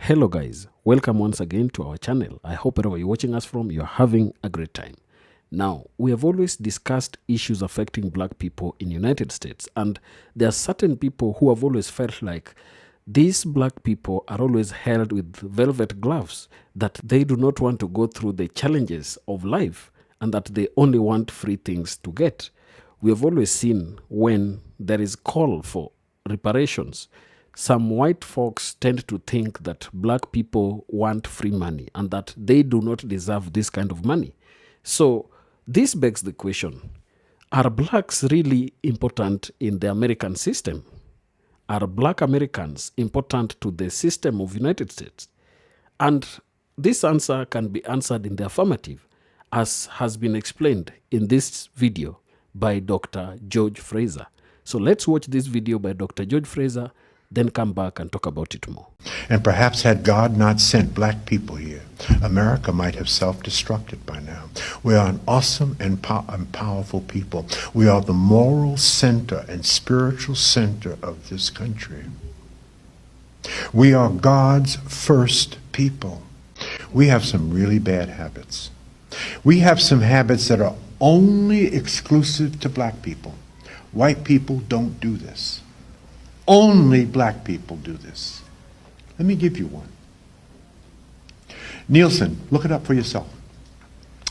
Hello guys, welcome once again to our channel. I hope wherever you're watching us from, you're having a great time. Now, we have always discussed issues affecting black people in the United States, and there are certain people who have always felt like these black people are always held with velvet gloves, that they do not want to go through the challenges of life, and that they only want free things to get. We have always seen when there is call for reparations, some white folks tend to think that black people want free money and that they do not deserve this kind of money. So this begs the question, are blacks really important in the American system? Are black Americans important to the system of United States? And this answer can be answered in the affirmative, as has been explained in this video by Dr. George Fraser. So let's watch this video by Dr. George Fraser, then come back and talk about it more. And perhaps had God not sent black people here, America might have self-destructed by now. We are an awesome and powerful people. We are the moral center and spiritual center of this country. We are God's first people. We have some really bad habits. We have some habits that are only exclusive to black people. White people don't do this. Only black people do this. Let me give you one. Nielsen, look it up for yourself.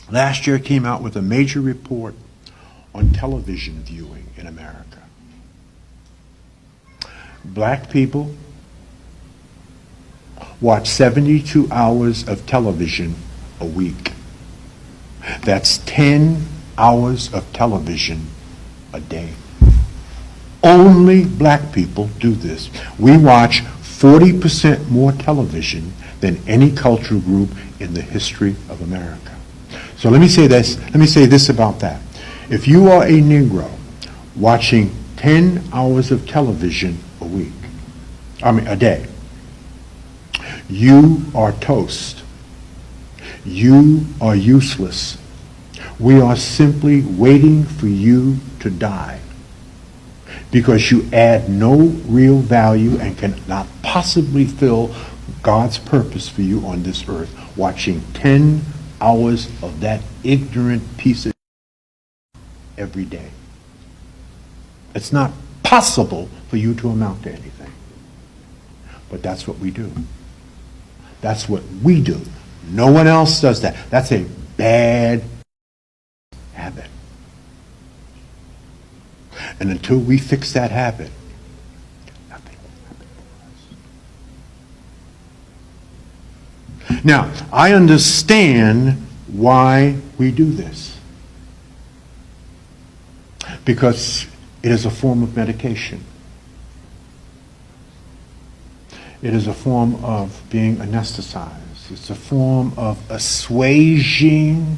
Last year came out with a major report on television viewing in America. Black people watch 72 hours of television a week. That's 10 hours of television a day. Only black people do this. We watch 40% more television than any cultural group in the history of America. So let me say this about that. If you are a Negro watching 10 hours of television a day, you are toast. You are useless. We are simply waiting for you to die, because you add no real value and cannot possibly fill God's purpose for you on this earth, watching 10 hours of that ignorant piece of every day. It's not possible for you to amount to anything. But that's what we do. That's what we do. No one else does that. That's a bad habit. And until we fix that habit, nothing will happen for us. Now, I understand why we do this. Because it is a form of medication. It is a form of being anesthetized. It's a form of assuaging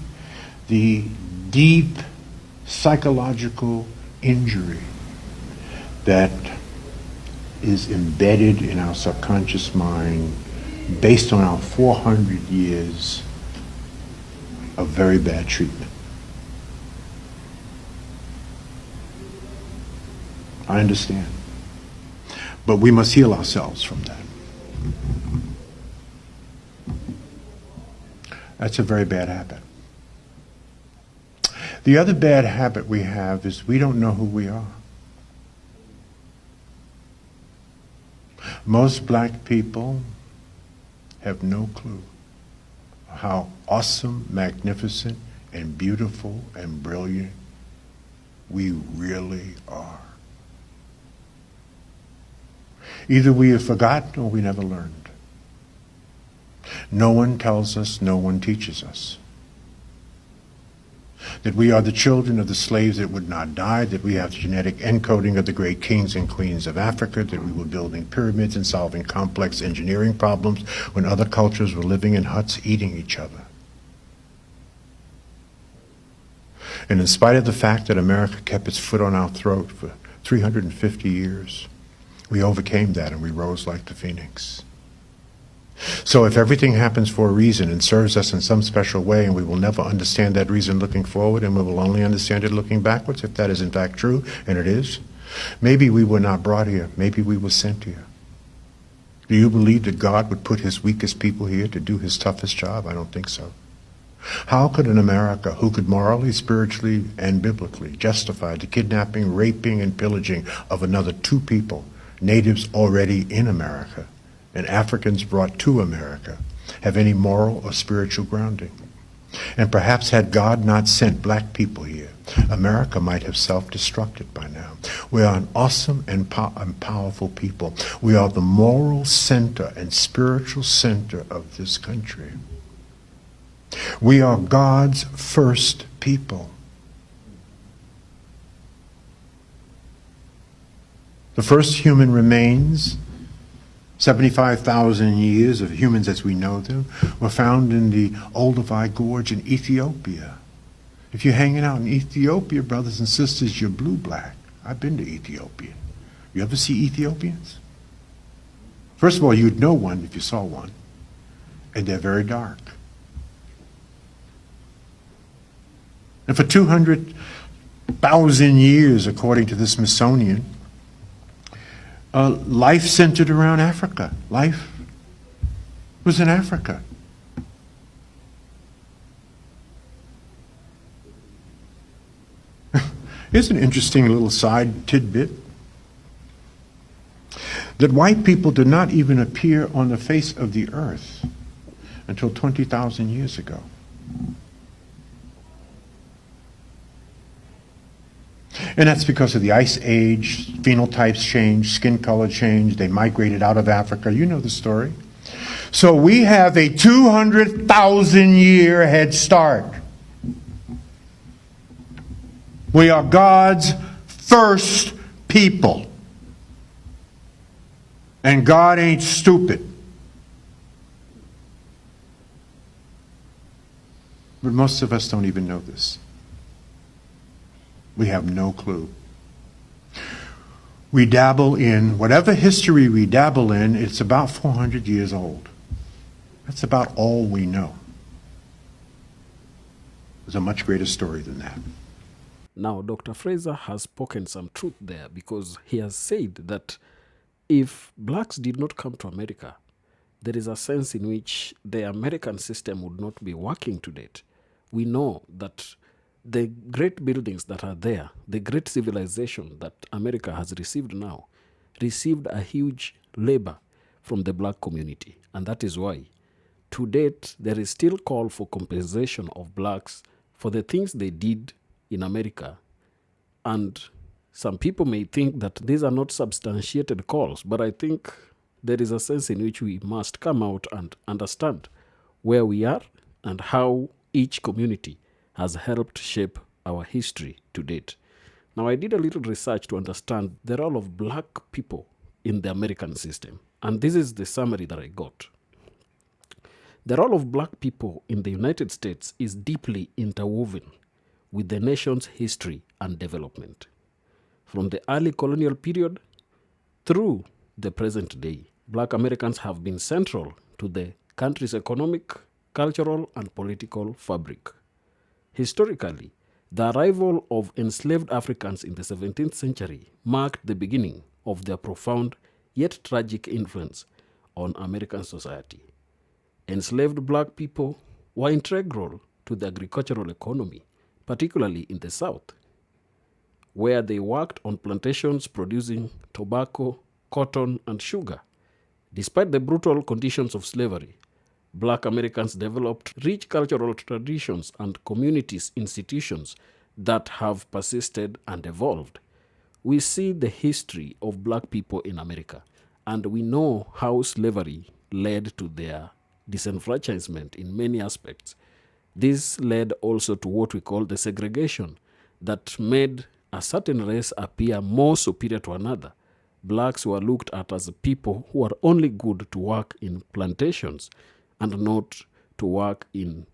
the deep psychological injury that is embedded in our subconscious mind based on our 400 years of very bad treatment. I understand. But we must heal ourselves from that. That's a very bad habit. The other bad habit we have is we don't know who we are. Most black people have no clue how awesome, magnificent, and beautiful and brilliant we really are. Either we have forgotten or we never learned. No one tells us, no one teaches us. That we are the children of the slaves that would not die, that we have the genetic encoding of the great kings and queens of Africa, that we were building pyramids and solving complex engineering problems when other cultures were living in huts eating each other. And in spite of the fact that America kept its foot on our throat for 350 years, we overcame that and we rose like the phoenix. So if everything happens for a reason and serves us in some special way, and we will never understand that reason looking forward, and we will only understand it looking backwards, if that is in fact true, and it is, maybe we were not brought here, maybe we were sent here. Do you believe that God would put his weakest people here to do his toughest job? I don't think so. How could an America who could morally, spiritually, and biblically justify the kidnapping, raping, and pillaging of another two people, natives already in America, and Africans brought to America, have any moral or spiritual grounding? And perhaps had God not sent black people here, America might have self-destructed by now. We are an awesome and powerful people. We are the moral center and spiritual center of this country. We are God's first people. The first human remains, 75,000 years of humans as we know them, were found in the Olduvai Gorge in Ethiopia. If you're hanging out in Ethiopia, brothers and sisters, you're blue-black. I've been to Ethiopia. You ever see Ethiopians? First of all, you'd know one if you saw one. And they're very dark. And for 200,000 years, according to the Smithsonian, life centered around Africa. Life was in Africa. Here's an interesting little side tidbit. That white people did not even appear on the face of the earth until 20,000 years ago. And that's because of the ice age, phenotypes changed, skin color changed, they migrated out of Africa. You know the story. So we have a 200,000 year head start. We are God's first people. And God ain't stupid. But most of us don't even know this. We have no clue. We dabble in, whatever history we dabble in, it's about 400 years old. That's about all we know. There's a much greater story than that. Now, Dr. Fraser has spoken some truth there because he has said that if blacks did not come to America, there is a sense in which the American system would not be working to date. We know that the great buildings that are there, the great civilization that America has received now, received a huge labor from the black community. And that is why, to date, there is still call for compensation of blacks for the things they did in America. And some people may think that these are not substantiated calls, but I think there is a sense in which we must come out and understand where we are and how each community has helped shape our history to date. Now, I did a little research to understand the role of black people in the American system, and this is the summary that I got. The role of black people in the United States is deeply interwoven with the nation's history and development. From the early colonial period through the present day, black Americans have been central to the country's economic, cultural, and political fabric. Historically, the arrival of enslaved Africans in the 17th century marked the beginning of their profound yet tragic influence on American society. Enslaved black people were integral to the agricultural economy, particularly in the South, where they worked on plantations producing tobacco, cotton, and sugar. Despite the brutal conditions of slavery, black Americans developed rich cultural traditions and communities institutions that have persisted and evolved. We see the history of black people in America, and we know how slavery led to their disenfranchisement in many aspects. This led also to what we call the segregation that made a certain race appear more superior to another. Blacks were looked at as people who are only good to work in plantations and not to work in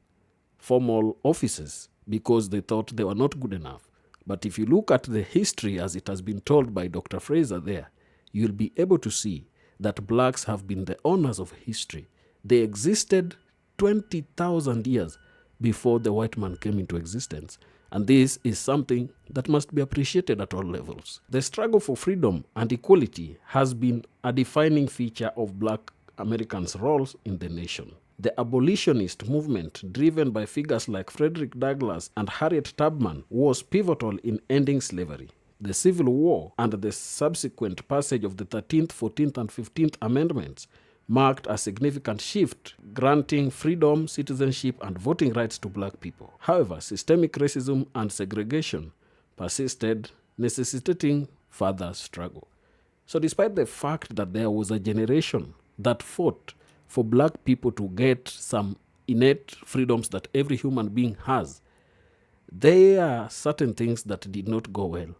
formal offices because they thought they were not good enough. But if you look at the history as it has been told by Dr. Fraser there, you'll be able to see that blacks have been the owners of history. They existed 20,000 years before the white man came into existence. And this is something that must be appreciated at all levels. The struggle for freedom and equality has been a defining feature of Black Americans' roles in the nation. The abolitionist movement, driven by figures like Frederick Douglass and Harriet Tubman, was pivotal in ending slavery. The Civil War and the subsequent passage of the 13th, 14th, and 15th Amendments marked a significant shift, granting freedom, citizenship, and voting rights to Black people. However, systemic racism and segregation persisted, necessitating further struggle. So despite the fact that there was a generation that fought for Black people to get some innate freedoms that every human being has, there are certain things that did not go well,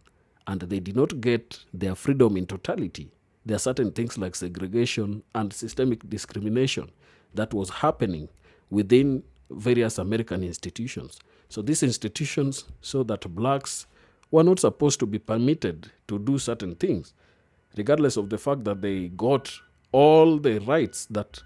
and they did not get their freedom in totality. There are certain things like segregation and systemic discrimination that was happening within various American institutions. So these institutions saw that Blacks were not supposed to be permitted to do certain things, regardless of the fact that they got all the rights that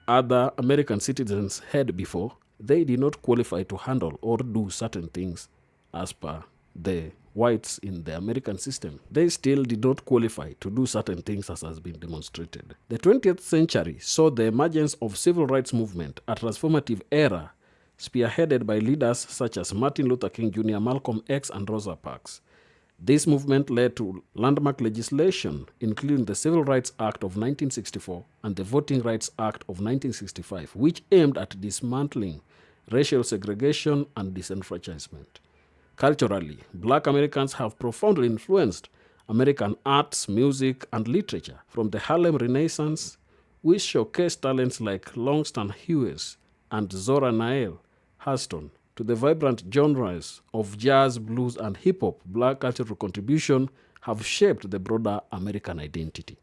other American citizens had before. They did not qualify to handle or do certain things as per the whites in the American system. They still did not qualify to do certain things, as has been demonstrated. The 20th century saw the emergence of civil rights movement, a transformative era spearheaded by leaders such as Martin Luther King Jr., Malcolm X, and Rosa Parks. This movement led to landmark legislation, including the Civil Rights Act of 1964 and the Voting Rights Act of 1965, which aimed at dismantling racial segregation and disenfranchisement. Culturally, Black Americans have profoundly influenced American arts, music, and literature, from the Harlem Renaissance, which showcased talents like Langston Hughes and Zora Neale Hurston, to the vibrant genres of jazz, blues, and hip-hop. Black cultural contribution have shaped the broader American identity.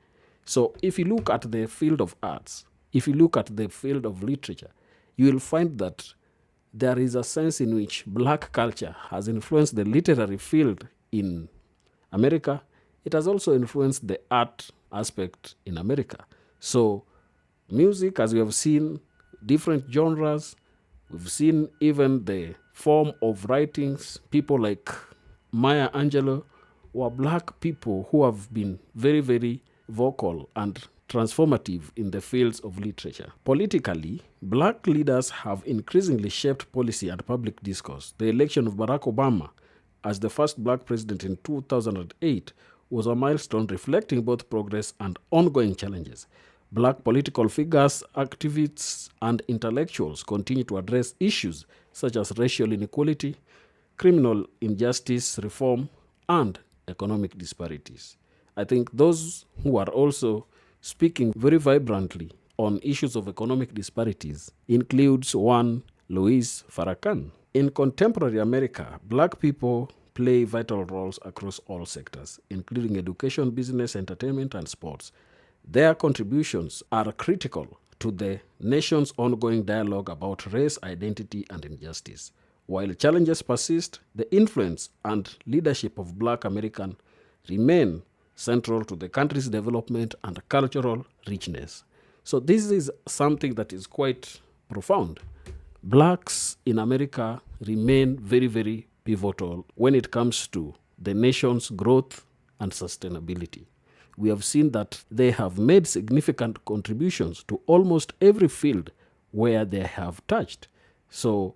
So if you look at the field of arts, if you look at the field of literature, you will find that there is a sense in which Black culture has influenced the literary field in America. It has also influenced the art aspect in America. So music, as we have seen, different genres, we've seen even the form of writings. People like Maya Angelou were Black people who have been very, very vocal and transformative in the fields of literature. Politically, Black leaders have increasingly shaped policy and public discourse. The election of Barack Obama as the first Black president in 2008 was a milestone reflecting both progress and ongoing challenges. Black political figures, activists, and intellectuals continue to address issues such as racial inequality, criminal injustice reform, and economic disparities. I think those who are also speaking very vibrantly on issues of economic disparities includes one, Louis Farrakhan. In contemporary America, Black people play vital roles across all sectors, including education, business, entertainment, and sports. Their contributions are critical to the nation's ongoing dialogue about race, identity, and injustice. While challenges persist, the influence and leadership of Black Americans remain central to the country's development and cultural richness. So this is something that is quite profound. Blacks in America remain very, very pivotal when it comes to the nation's growth and sustainability. We have seen that they have made significant contributions to almost every field where they have touched. So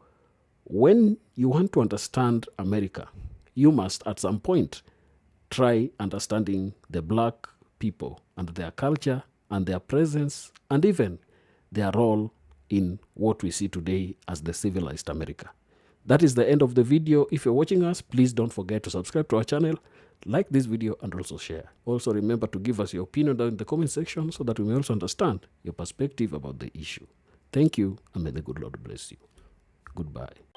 when you want to understand America, you must at some point try understanding the Black people and their culture and their presence and even their role in what we see today as the civilized America. That is the end of the video. If you're watching us, please don't forget to subscribe to our channel, like this video, and also share. Also remember to give us your opinion down in the comment section so that we may also understand your perspective about the issue. Thank you, and may the good Lord bless you. Goodbye.